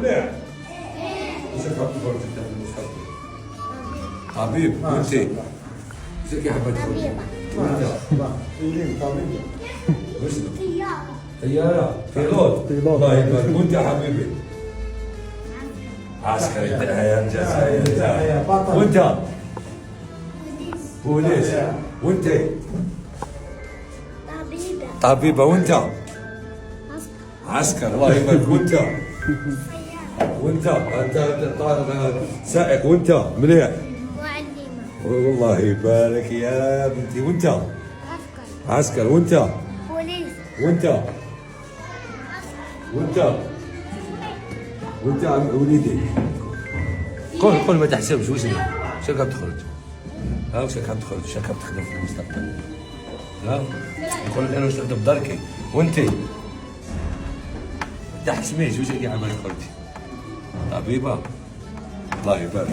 مليح. وش كتبت في المستقبل؟ طبيب. وانت؟ وش يا حبيبتي؟ طبيبة. طبيب. وش؟ طيارة. طيارة. بيلوت. الله يبارك. وانت يا حبيبي؟ عسكري. يا انجاز يا انجاز. وانت؟ بوليس. وانت؟ طبيبة. طبيبة. وانت؟ عسكر. الله يبارك. وانت؟ وانت؟ انت سائق. وانت؟ مليح. معلمة. والله يبارك يا بنتي. وانت؟ عسكر. عسكر. وانت؟ بوليس. وانت؟ وانت؟ وانت وليدي؟ قول ما تحسبش. وش شركة بتخرج؟ ها وش شركة بتخرج؟ شركة بتخدم في المستقبل. ها؟ يقول انا اشتغلت بدركي. وانت؟ تحسميش. وش اللي عمال يخرج؟ طبيبة. الله يبارك.